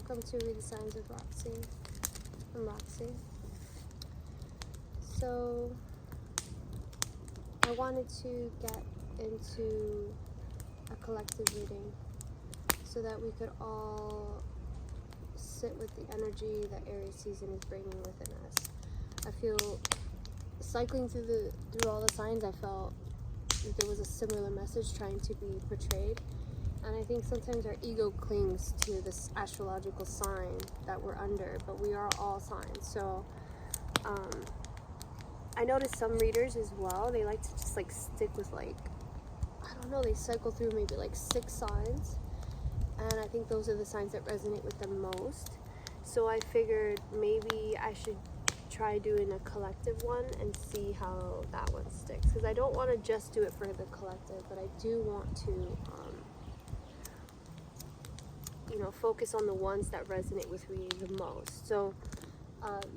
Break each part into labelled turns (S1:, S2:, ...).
S1: welcome to Read the Signs with Roxy. I'm Roxy. So, I wanted to get into a collective reading so that we could all sit with the energy that Aries season is bringing within us. I feel cycling through all the signs, I felt that there was a similar message trying to be portrayed. And I think sometimes our ego clings to this astrological sign that we're under, but we are all signs. So I noticed some readers as well, they like to just stick with I don't know, they cycle through maybe 6 signs. And I think those are the signs that resonate with them most. So I figured maybe I should try doing a collective one and see how that one sticks. Because I don't want to just do it for the collective, but I do want to focus on the ones that resonate with me the most. So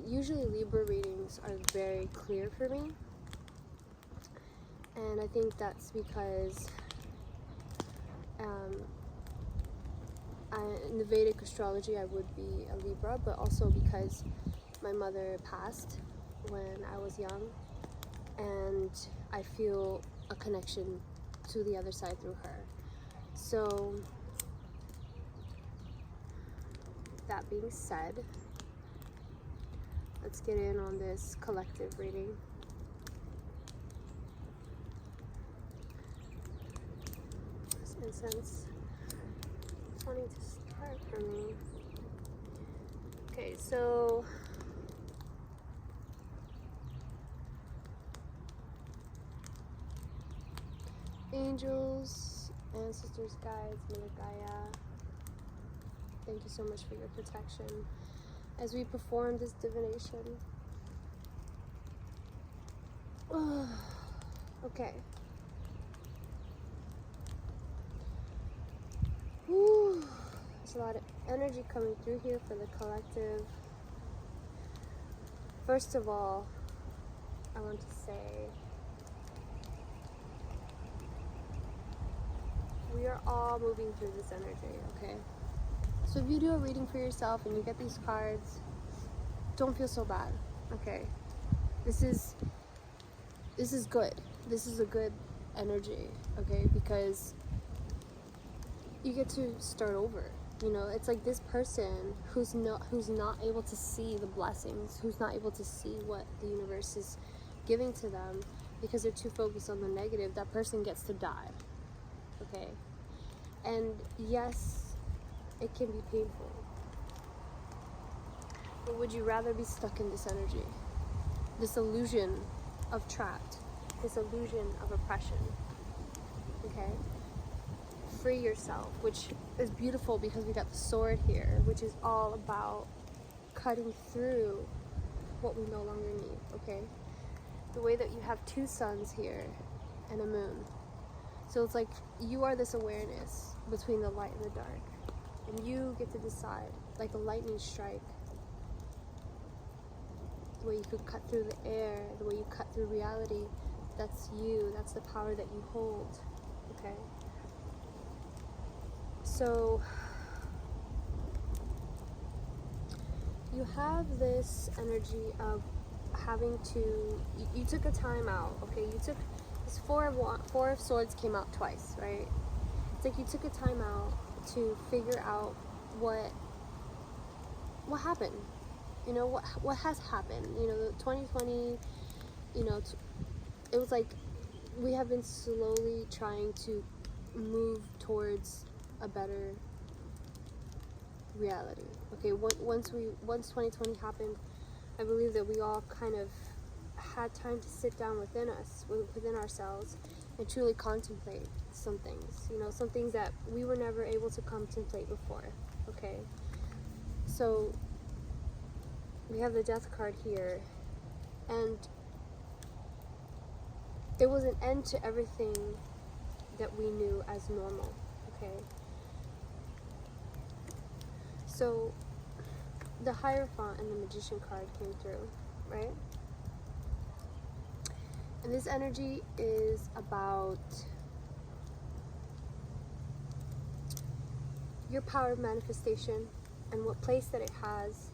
S1: usually Libra readings are very clear for me, and I think that's because in the Vedic astrology I would be a Libra, but also because my mother passed when I was young, and I feel a connection to the other side through her. So that being said, let's get in on this collective reading. This incense is wanting to start for me. Okay, so angels, ancestors, guides, Mother Gaia, thank you so much for your protection as we perform this divination. Okay. Whew. There's a lot of energy coming through here for the collective. First of all, I want to say we are all moving through this energy, okay? So if you do a reading for yourself and you get these cards, don't feel so bad, okay? This is good. This is a good energy, okay? Because you get to start over. It's like this person who's not able to see the blessings, who's not able to see what the universe is giving to them because they're too focused on the negative. That person gets to die, okay? And yes, it can be painful. But would you rather be stuck in this energy? This illusion of trapped, this illusion of oppression, okay? Free yourself, which is beautiful because we got the sword here, which is all about cutting through what we no longer need, okay? The way that you have 2 suns here and a moon. So it's like you are this awareness between the light and the dark. And you get to decide, like a lightning strike, the way you could cut through the air, the way you cut through reality. That's you. That's the power that you hold, okay? So you have this energy of having to, you took a time out, okay? You took this 4 of Swords came out twice, right? It's like you took a time out to figure out what happened, what has happened. The 2020, it was like we have been slowly trying to move towards a better reality, okay? Once 2020 happened, I believe that we all kind of had time to sit down within ourselves and truly contemplate some things, some things that we were never able to contemplate before, okay? So we have the Death card here, and there was an end to everything that we knew as normal, okay? So the Hierophant and the Magician card came through, right? And this energy is about your power of manifestation, and what place that it has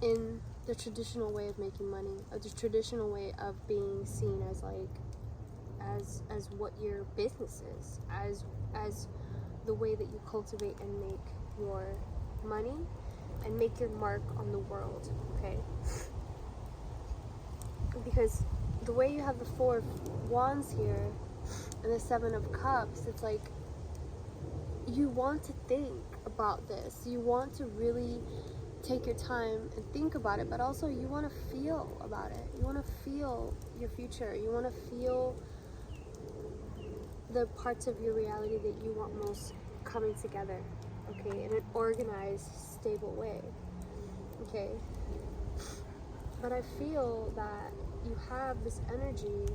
S1: in the traditional way of making money, or the traditional way of being seen as like as what your business is, as the way that you cultivate and make your money and make your mark on the world, okay? Because the way you have the Four of Wands here and the Seven of Cups, it's like you want to think about this. You want to really take your time and think about it, but also you want to feel about it. You want to feel your future. You want to feel the parts of your reality that you want most coming together, okay, in an organized, stable way, okay? But I feel that you have this energy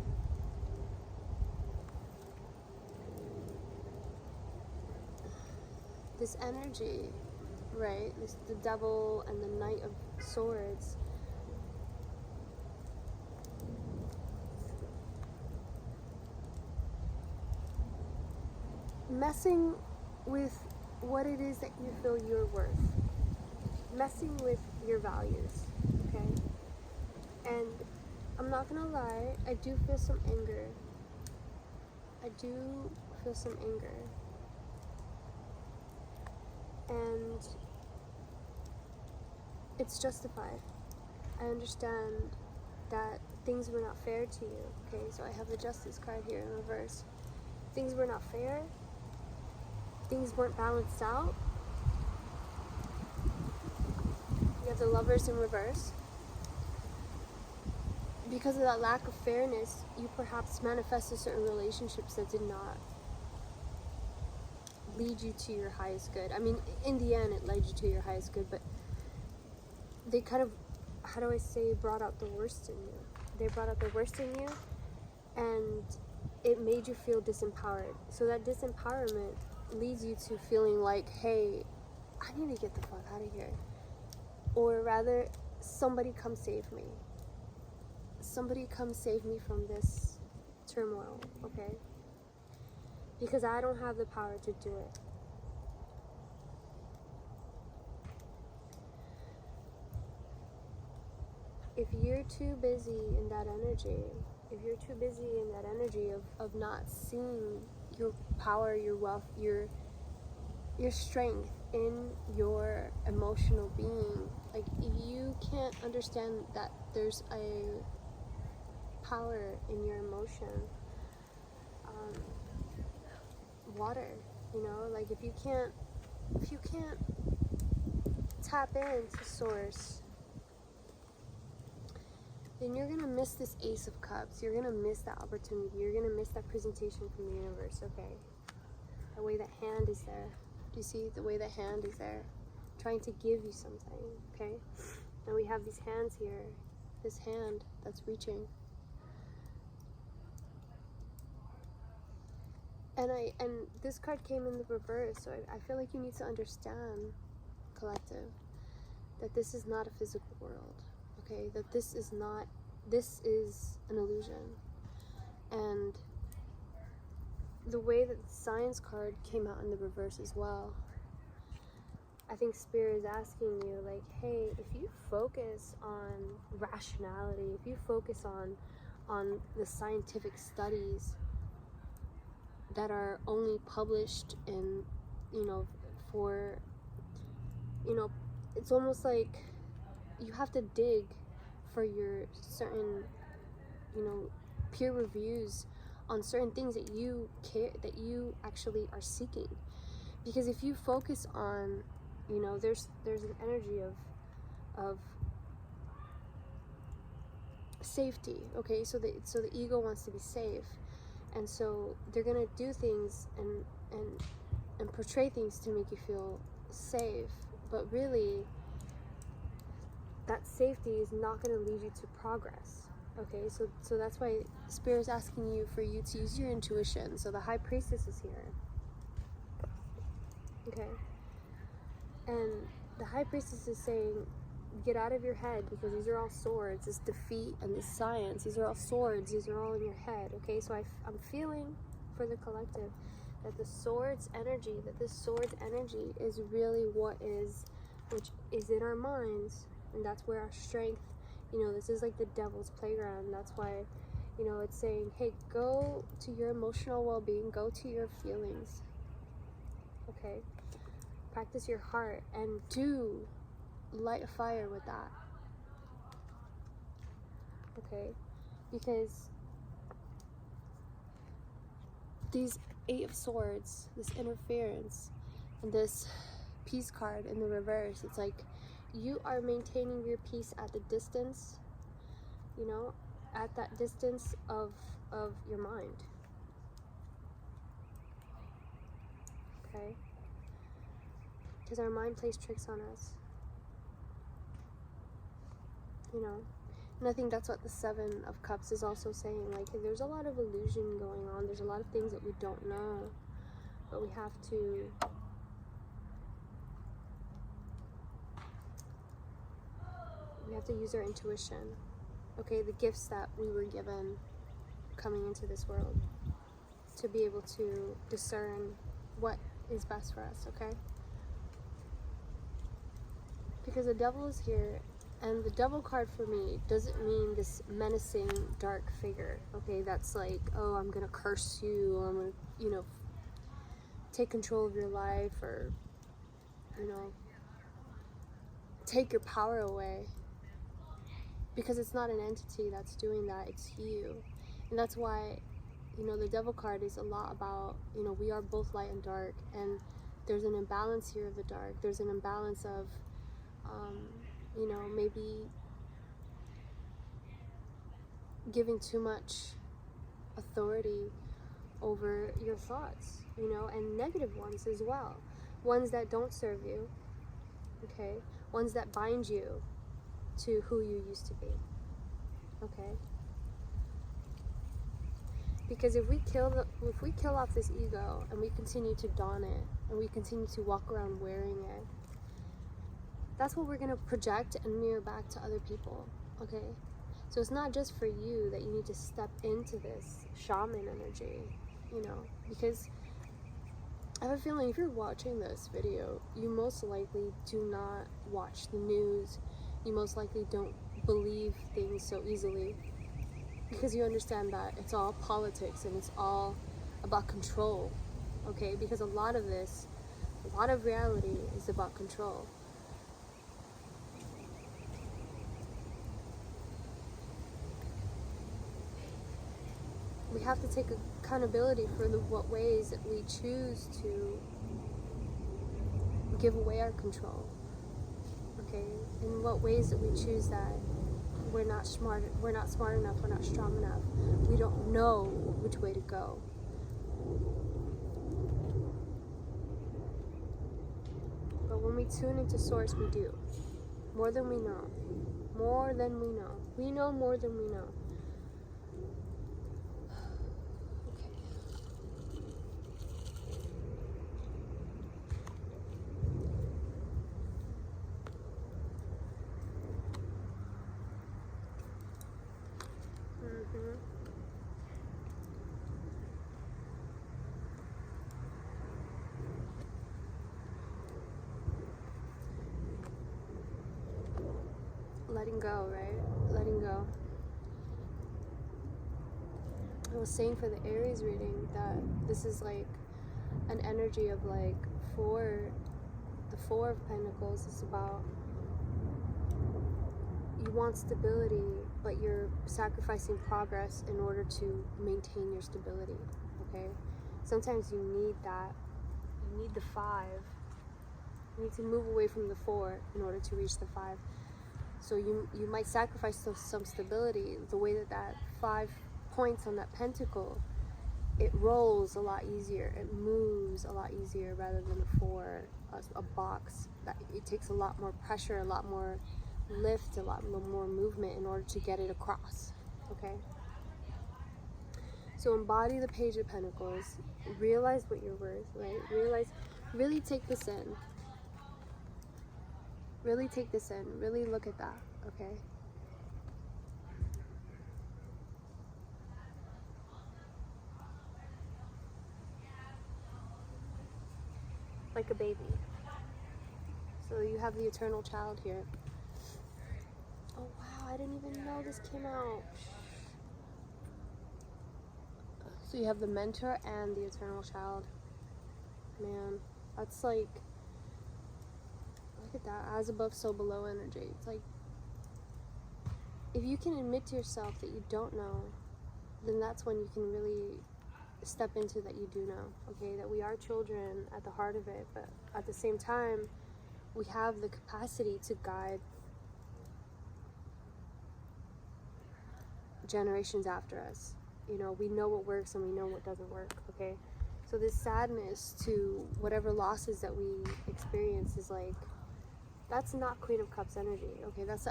S1: right? The Devil and the Knight of Swords. Messing with what it is that you feel you're worth. Messing with your values, okay? And I'm not gonna lie, I do feel some anger. I do feel some anger. And it's justified. I understand that things were not fair to you, okay? So I have the Justice card here in reverse. Things were not fair. Things weren't balanced out. You have the Lovers in reverse. Because of that lack of fairness, you perhaps manifested certain relationships that did not lead you to your highest good. I mean, in the end, it led you to your highest good, but they kind of, how do I say, brought out the worst in you. They brought out the worst in you, and it made you feel disempowered. So that disempowerment leads you to feeling like, hey, I need to get the fuck out of here. Or rather, somebody come save me. Somebody come save me from this turmoil, okay? Because I don't have the power to do it. If you're too busy in that energy, of not seeing your power, your wealth, your strength in your emotional being, like if you can't understand that there's a power in your emotion, water, you know, like if you can't tap into source, then you're gonna miss this Ace of Cups. You're gonna miss that opportunity. You're gonna miss that presentation from the universe, okay? The way that hand is there. Do you see the way the hand is there? Trying to give you something, okay? And we have these hands here. This hand that's reaching. And this card came in the reverse, so I feel like you need to understand, collective, that this is not a physical world, okay? That this is an illusion. And the way that the Science card came out in the reverse as well, I think Spirit is asking you, like, hey, if you focus on rationality, if you focus on the scientific studies that are only published in, it's almost like you have to dig for your certain, peer reviews on certain things that you actually are seeking. Because if you focus on, there's an energy of safety, okay? So the ego wants to be safe. And so they're gonna do things and portray things to make you feel safe, but really that safety is not gonna lead you to progress. Okay, so that's why Spirit is asking you for you to use your intuition. So the High Priestess is here. Okay. And the High Priestess is saying, get out of your head, because these are all swords. This defeat and this science, these are all swords. These are all in your head. Okay, so I'm feeling for the collective that this sword's energy is really what is which is in our minds, and that's where our strength, you know, this is like the devil's playground. That's why, you know, it's saying, hey, go to your emotional well-being, go to your feelings, okay? Practice your heart and do light a fire with that, okay? Because these 8 of Swords, this interference, and this peace card in the reverse, it's like you are maintaining your peace at the distance, you know, at that distance of your mind, okay? Because our mind plays tricks on us, you know. And I think that's what the 7 of Cups is also saying. Like, there's a lot of illusion going on. There's a lot of things that we don't know, but we have to use our intuition, okay? The gifts that we were given coming into this world, to be able to discern what is best for us, okay? Because the devil is here, and the devil card for me doesn't mean this menacing dark figure, okay? That's like, oh, I'm gonna curse you, I'm gonna, you know, take control of your life, or, you know, take your power away. Because it's not an entity that's doing that, it's you. And that's why, you know, the devil card is a lot about, you know, we are both light and dark, and there's an imbalance here of the dark. There's an imbalance of, you know, maybe giving too much authority over your thoughts, you know, and negative ones as well. Ones that don't serve you, okay? Ones that bind you to who you used to be, okay? Because if we kill off this ego and we continue to don it and we continue to walk around wearing it, that's what we're gonna project and mirror back to other people, okay? So it's not just for you that you need to step into this shaman energy, you know, because I have a feeling if you're watching this video, you most likely do not watch the news. You most likely don't believe things so easily, because you understand that it's all politics and it's all about control, okay? Because a lot of reality is about control. We have to take accountability for what ways that we choose to give away our control, okay? In what ways that we choose that we're not smart enough, we're not strong enough, we don't know which way to go. But when we tune into source, we do. More than we know. More than we know. We know more than we know. Okay. Letting go, right? Letting go. I was saying for the Aries reading that this is like an energy of like the 4 of Pentacles is about, you want stability, but you're sacrificing progress in order to maintain your stability, okay? Sometimes you need that. You need the 5. You need to move away from the 4 in order to reach the 5. So you might sacrifice some stability. The way that 5 points on that pentacle, it rolls a lot easier. It moves a lot easier rather than a 4, a box. That it takes a lot more pressure, a lot more lift, a lot more movement in order to get it across, okay? So embody the Page of Pentacles. Realize what you're worth, right? Really take this in. Really take this in. Really look at that, okay? Like a baby. So you have the eternal child here. Oh wow, I didn't even know this came out. So you have the mentor and the eternal child. Man, that's like, look at that, as above, so below energy. It's like, if you can admit to yourself that you don't know, then that's when you can really step into that you do know, okay? That we are children at the heart of it, but at the same time, we have the capacity to guide generations after us. You know, we know what works and we know what doesn't work, okay? So this sadness to whatever losses that we experience is like, that's not Queen of Cups energy, okay? That's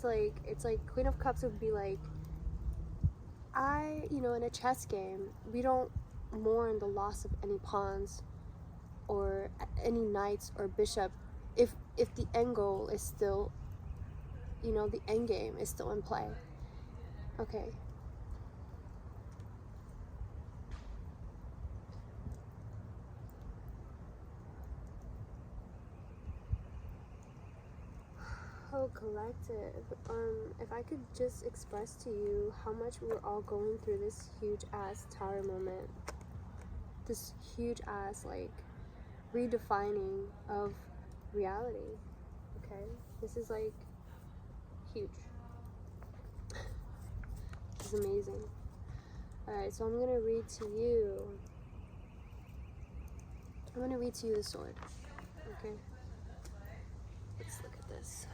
S1: like, it's like Queen of Cups would be like, you know, in a chess game, we don't mourn the loss of any pawns or any knights or bishop if the end goal is still, you know, the end game is still in play, okay? Oh, collective. If I could just express to you how much we're all going through this huge ass tower moment, this huge ass like redefining of reality, okay? This is like huge. This is amazing. Alright, so I'm gonna read to you. I'm gonna read to you the sword, okay? Let's look at this.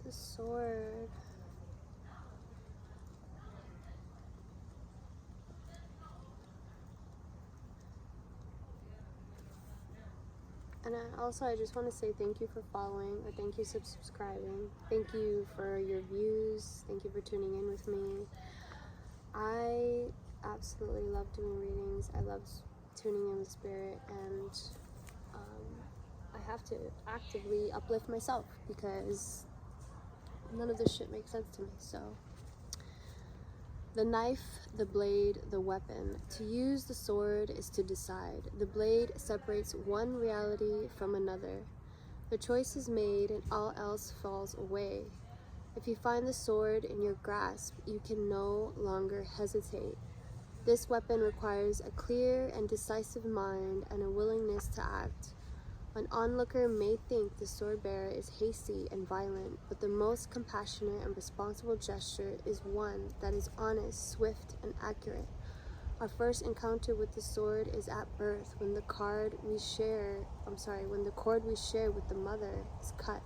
S1: The sword. And I just want to say thank you for following, or thank you for subscribing. Thank you for your views. Thank you for tuning in with me. I absolutely love doing readings. I love tuning in with spirit, and I have to actively uplift myself because none of this shit makes sense to me. So the knife, the blade, the weapon. To use the sword is to decide. The blade separates one reality from another. The choice is made and all else falls away. If you find the sword in your grasp, you can no longer hesitate. This weapon requires a clear and decisive mind and a willingness to act. An onlooker may think the sword bearer is hasty and violent, but the most compassionate and responsible gesture is one that is honest, swift, and accurate. Our first encounter with the sword is at birth, when the cord we share with the mother is cut.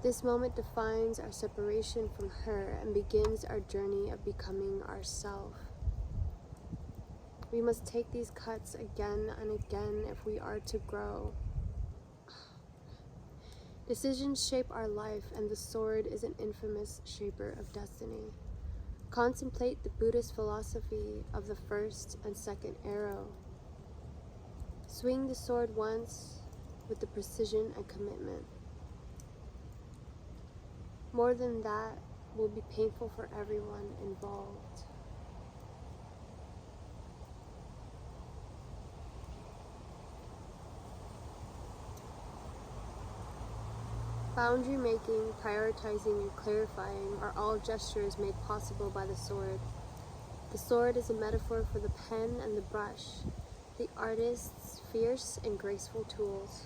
S1: This moment defines our separation from her and begins our journey of becoming ourselves. We must take these cuts again and again if we are to grow. Decisions shape our life, and the sword is an infamous shaper of destiny. Contemplate the Buddhist philosophy of the first and second arrow. Swing the sword once with the precision and commitment. More than that will be painful for everyone involved. Boundary making, prioritizing, and clarifying are all gestures made possible by the sword. The sword is a metaphor for the pen and the brush, the artist's fierce and graceful tools.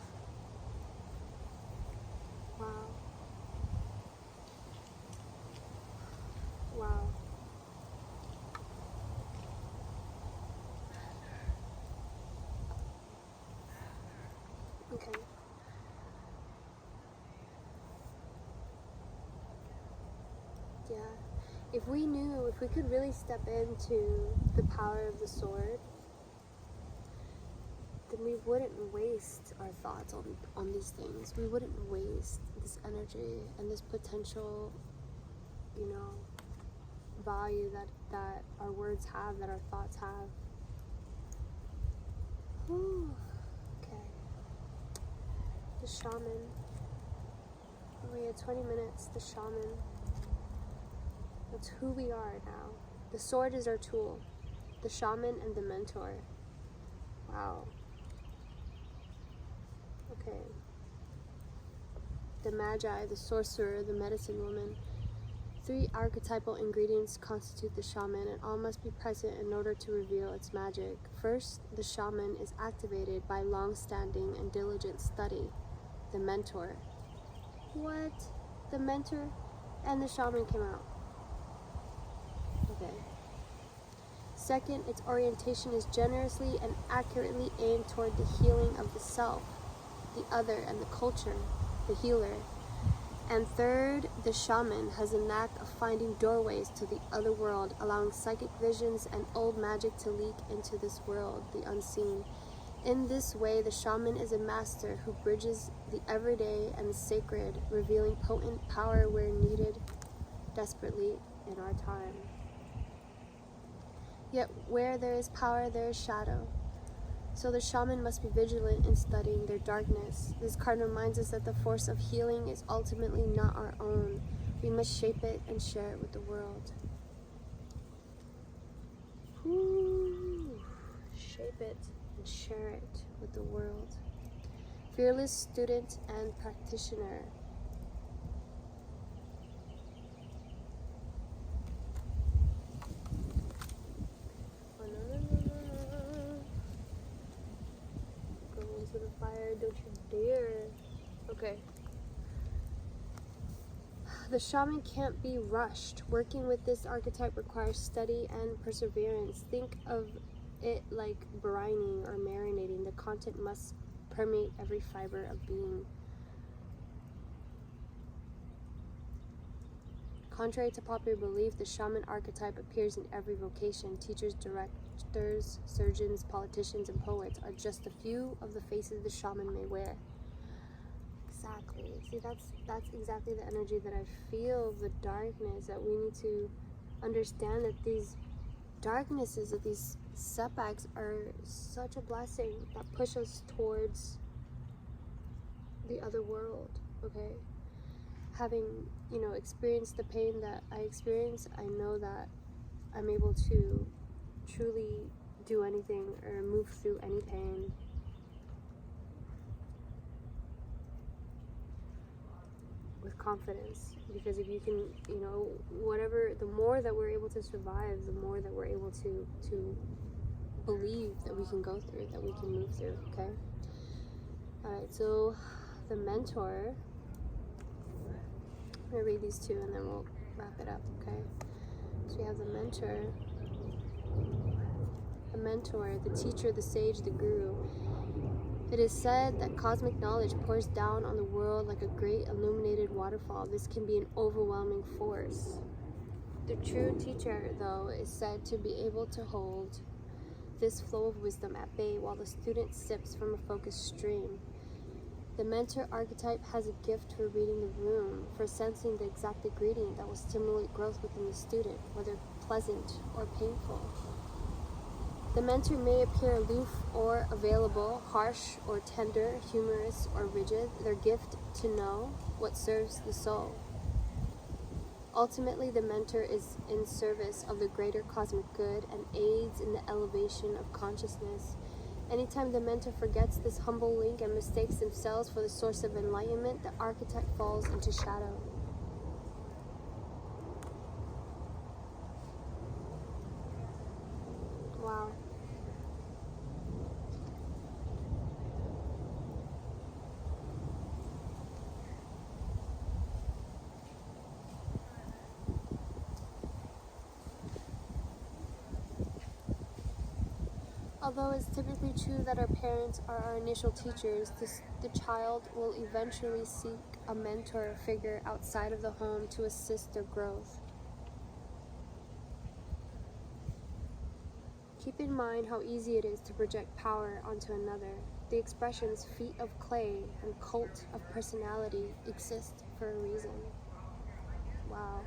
S1: Wow. Wow. Okay. Yeah. If we could really step into the power of the sword, then we wouldn't waste our thoughts on these things. We wouldn't waste this energy and this potential, you know, value that our words have, that our thoughts have. Whew. Okay. The shaman. We had 20 minutes. The shaman. That's who we are now. The sword is our tool. The shaman and the mentor. Wow. Okay. The Magi, the sorcerer, the medicine woman. 3 archetypal ingredients constitute the shaman, and all must be present in order to reveal its magic. First, the shaman is activated by long-standing and diligent study. The mentor. What? The mentor and the shaman came out. Okay. Second, its orientation is generously and accurately aimed toward the healing of the self, the other, and the culture, the healer. And third, the shaman has a knack of finding doorways to the other world, allowing psychic visions and old magic to leak into this world, the unseen. In this way, the shaman is a master who bridges the everyday and the sacred, revealing potent power where needed desperately in our time. Yet where there is power, there is shadow. So the shaman must be vigilant in studying their darkness. This card reminds us that the force of healing is ultimately not our own. We must shape it and share it with the world. Ooh, shape it and share it with the world. Fearless student and practitioner. To the fire, don't you dare. Okay. The shaman can't be rushed. Working with this archetype requires study and perseverance. Think of it like brining or marinating. The content must permeate every fiber of being. Contrary to popular belief, the shaman archetype appears in every vocation. Teachers, directors, surgeons, politicians, and poets are just a few of the faces the shaman may wear. Exactly. See, that's exactly the energy that I feel, the darkness, that we need to understand that these darknesses, that these setbacks are such a blessing that push us towards the other world, okay? Having, experienced the pain that I experienced, I know that I'm able to truly do anything or move through any pain. With confidence. Because if you can, whatever, the more that we're able to survive, the more that we're able to believe that we can go through, that we can move through, okay? Alright, so the mentor. I'm going to read these 2 and then we'll wrap it up, okay? So we have the mentor. The mentor, the teacher, the sage, the guru. It is said that cosmic knowledge pours down on the world like a great illuminated waterfall. This can be an overwhelming force. The true teacher, though, is said to be able to hold this flow of wisdom at bay while the student sips from a focused stream. The mentor archetype has a gift for reading the room, for sensing the exact ingredient that will stimulate growth within the student, whether pleasant or painful. The mentor may appear aloof or available, harsh or tender, humorous or rigid. Their gift to know what serves the soul. Ultimately, the mentor is in service of the greater cosmic good and aids in the elevation of consciousness. Anytime the mentor forgets this humble link and mistakes themselves for the source of enlightenment, the archetype falls into shadow. Wow. Although it's typically true that our parents are our initial teachers, the child will eventually seek a mentor figure outside of the home to assist their growth. Keep in mind how easy it is to project power onto another. The expressions feet of clay and cult of personality exist for a reason. Wow.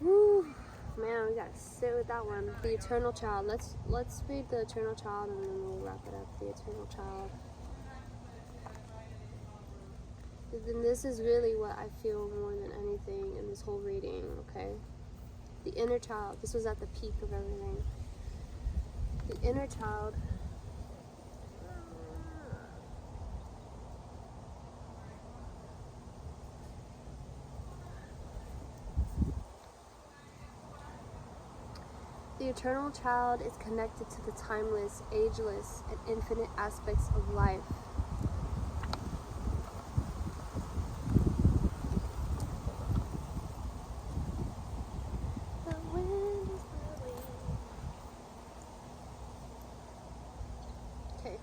S1: Woo. Man, we gotta sit with that one. The Eternal Child. Let's read the Eternal Child and then we'll wrap it up. The Eternal Child. Then this is really what I feel more than anything in this whole reading, okay? The inner child. This was at the peak of everything. The inner child The eternal child is connected to the timeless, ageless, and infinite aspects of life. The wind is blowing. Okay.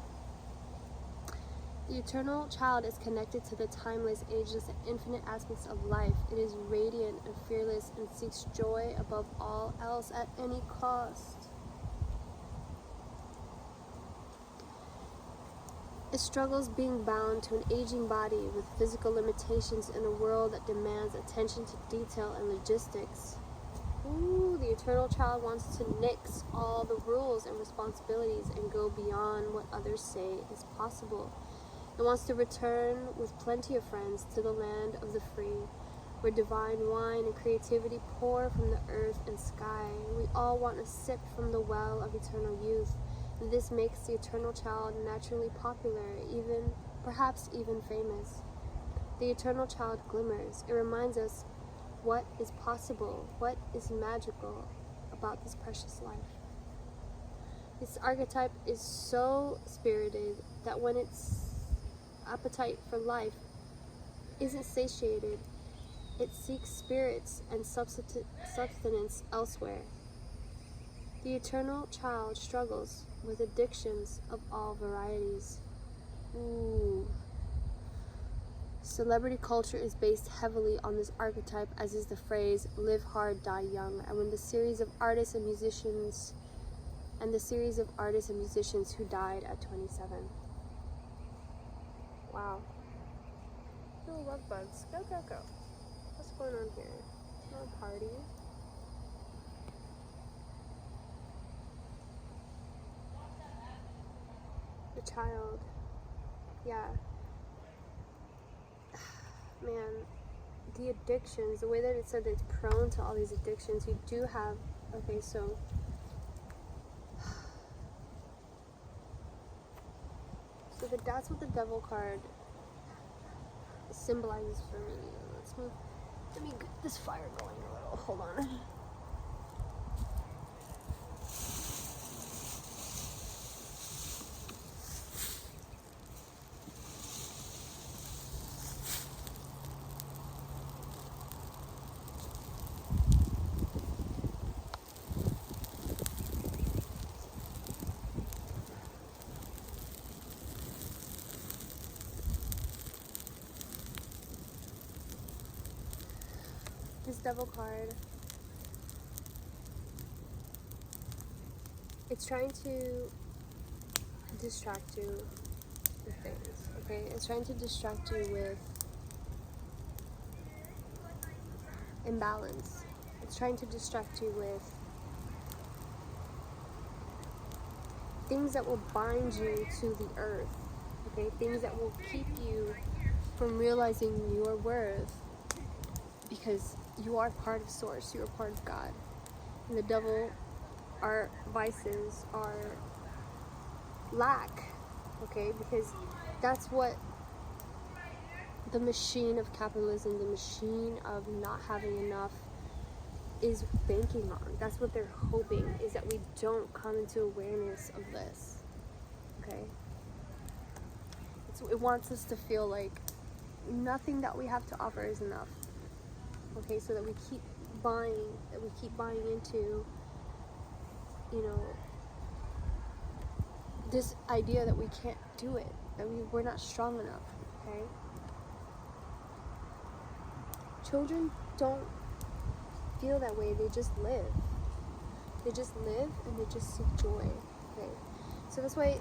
S1: The eternal child is connected to the timeless, ageless, and infinite aspects of life. It is radiant and fearless and seeks joy above all else at any cost. It struggles being bound to an aging body with physical limitations in a world that demands attention to detail and logistics. Ooh, the eternal child wants to nix all the rules and responsibilities and go beyond what others say is possible. It wants to return with plenty of friends to the land of the free, where divine wine and creativity pour from the earth and sky. We all want a sip from the well of eternal youth. And this makes the eternal child naturally popular, perhaps even famous. The eternal child glimmers. It reminds us what is possible, what is magical about this precious life. This archetype is so spirited that when its appetite for life isn't satiated, it seeks spirits and sustenance elsewhere. The eternal child struggles with addictions of all varieties. Ooh. Celebrity culture is based heavily on this archetype, as is the phrase, live hard, die young. And when the series of artists and musicians who died at 27. Wow. Little love bugs. Go, go, go. What's going on here? It's not a party. The child. Yeah. Man, the addictions, the way that it said that it's prone to all these addictions, you do have, okay, so that's what the devil card symbolizes for me. Let me get this fire going a little. Hold on. This devil card, it's trying to distract you with things, okay? It's trying to distract you with imbalance. It's trying to distract you with things that will bind you to the earth, okay? Things that will keep you from realizing your worth, because you are part of Source, you are part of God. And the devil, our vices, are lack, okay? Because that's what the machine of capitalism, the machine of not having enough is banking on. That's what they're hoping, is that we don't come into awareness of this, okay? It wants us to feel like nothing that we have to offer is enough. Okay, so that we keep buying into, this idea that we can't do it, that we're not strong enough, okay? Children don't feel that way, they just live. They just live and they just seek joy, okay? So that's why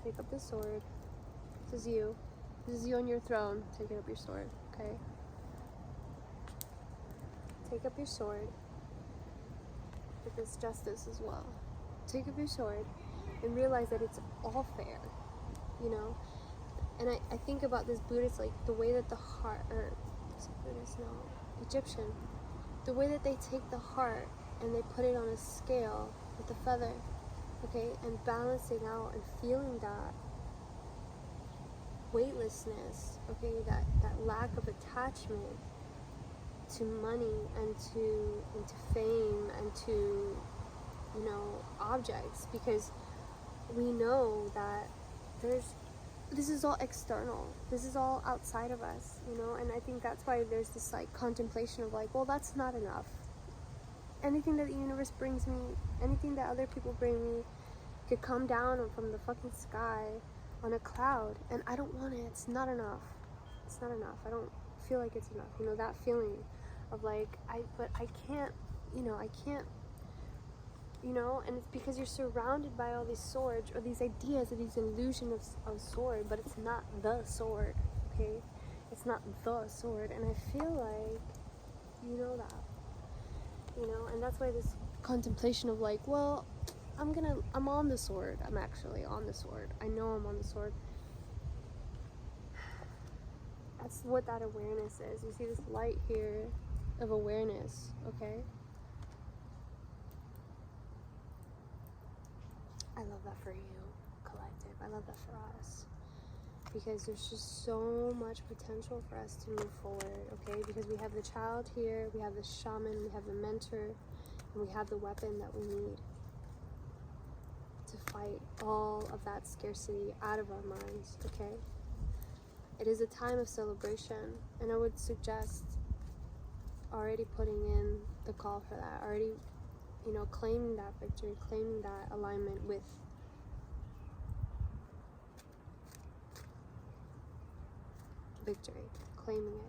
S1: take up the sword. This is you. This is you on your throne, taking up your sword, okay? Take up your sword. With this justice as well. Take up your sword and realize that it's all fair, And I think about this Buddhist, like the way that the heart, or Buddhist, no, Egyptian, the way that they take the heart and they put it on a scale with a feather, okay, and balancing out and feeling that weightlessness, okay, that lack of attachment to money and to fame and to, you know, objects, because we know that this is all external, this is all outside of us, you know. And I think that's why there's this like contemplation of like, well, that's not enough. Anything that the universe brings me, anything that other people bring me, could come down from the fucking sky on a cloud, and I don't want it. It's not enough. It's not enough. I don't feel like it's enough. You know, that feeling of like, but I can't, you know, I can't, you know. And it's because you're surrounded by all these swords, or these ideas, or these illusions of sword, but it's not the sword, okay? It's not the sword. And I feel like, you know that, you know. And that's why this contemplation of like, well, I'm on the sword. I'm actually on the sword. I know I'm on the sword. That's what that awareness is. You see this light here of awareness, okay? I love that for you, collective. I love that for us. Because there's just so much potential for us to move forward, okay? Because we have the child here, we have the shaman, we have the mentor, and we have the weapon that we need to fight all of that scarcity out of our minds, okay? It is a time of celebration, and I would suggest already putting in the call for that, already, you know, claiming that victory, claiming that alignment with victory, claiming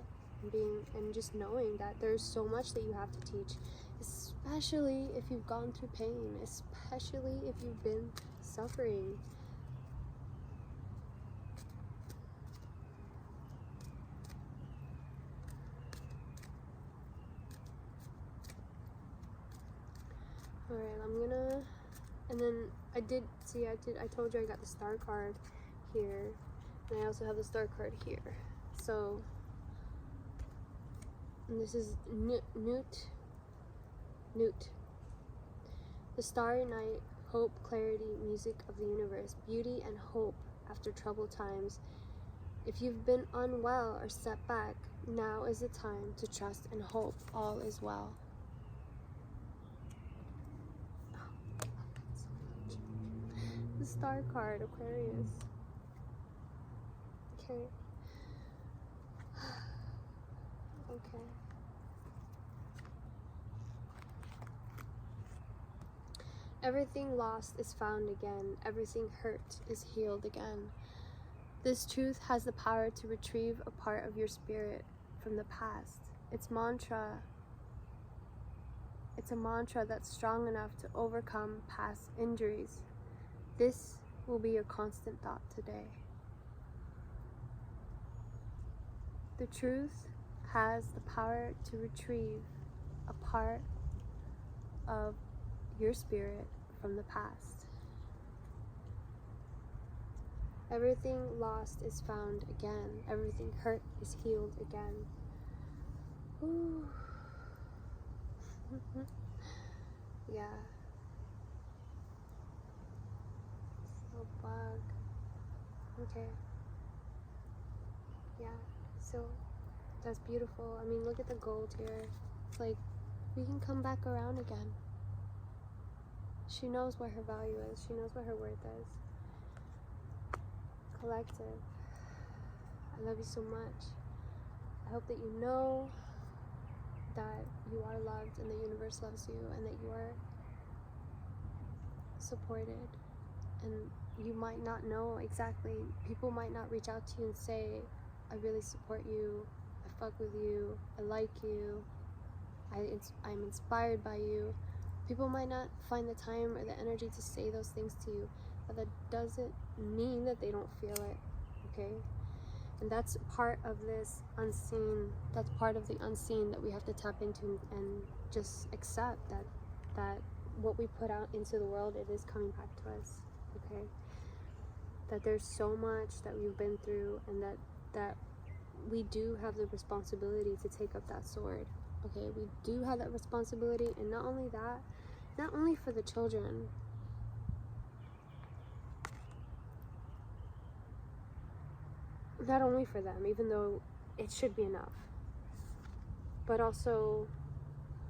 S1: it, and just knowing that there's so much that you have to teach, especially if you've gone through pain, especially if you've been suffering. Alright, I'm gonna, and then I told you I got the star card here, and I also have the star card here. So, and this is Newt. The starry night, hope, clarity, music of the universe, beauty and hope after troubled times. If you've been unwell or set back, now is the time to trust and hope all is well. Oh, I love that so much. The star card, Aquarius. Okay. Okay. Everything lost is found again. Everything hurt is healed again. This truth has the power to retrieve a part of your spirit from the past. It's a mantra that's strong enough to overcome past injuries. This will be your constant thought today. The truth has the power to retrieve a part of your spirit from the past. Everything lost is found again. Everything hurt is healed again. Ooh. Yeah. So bug. Okay. Yeah. So that's beautiful. I mean, look at the gold here. It's like we can come back around again. She knows what her value is. She knows what her worth is. Collective, I love you so much. I hope that you know that you are loved and the universe loves you and that you are supported. And you might not know exactly, people might not reach out to you and say, I really support you, I fuck with you, I like you, I'm inspired by you. People might not find the time or the energy to say those things to you, but that doesn't mean that they don't feel it, okay? And that's part of this unseen, that's part of the unseen that we have to tap into and just accept that what we put out into the world, it is coming back to us, okay? That there's so much that we've been through, and that we do have the responsibility to take up that sword, okay? We do have that responsibility, and not only that, not only for the children, not only for them, even though it should be enough, but also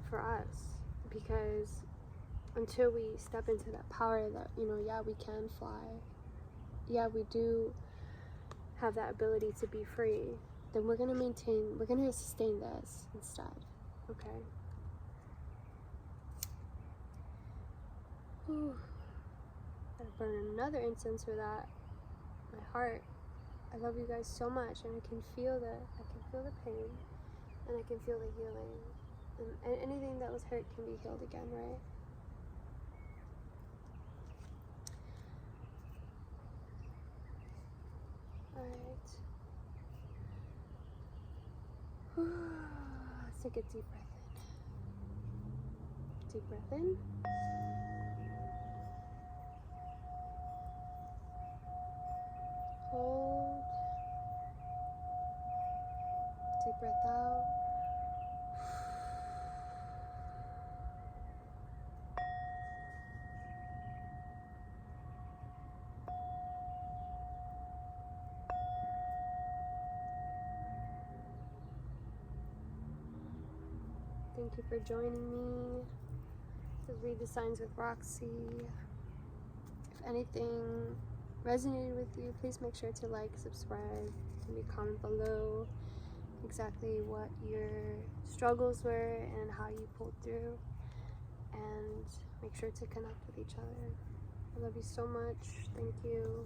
S1: for us, because until we step into that power that, you know, yeah, we can fly, yeah, we do have that ability to be free, then we're going to sustain this instead, okay? Whew. Gotta burn another incense for that. My heart. I love you guys so much, and I can feel the pain, and I can feel the healing, and anything that was hurt can be healed again, right? Alright. Let's take a deep breath in. Deep breath in. Hold. Deep breath out. Thank you for joining me. This is Read the Signs with Roxy. If anything resonated with you, please make sure to like, subscribe, maybe comment below exactly what your struggles were and how you pulled through, and make sure to connect with each other. I love you so much. Thank you.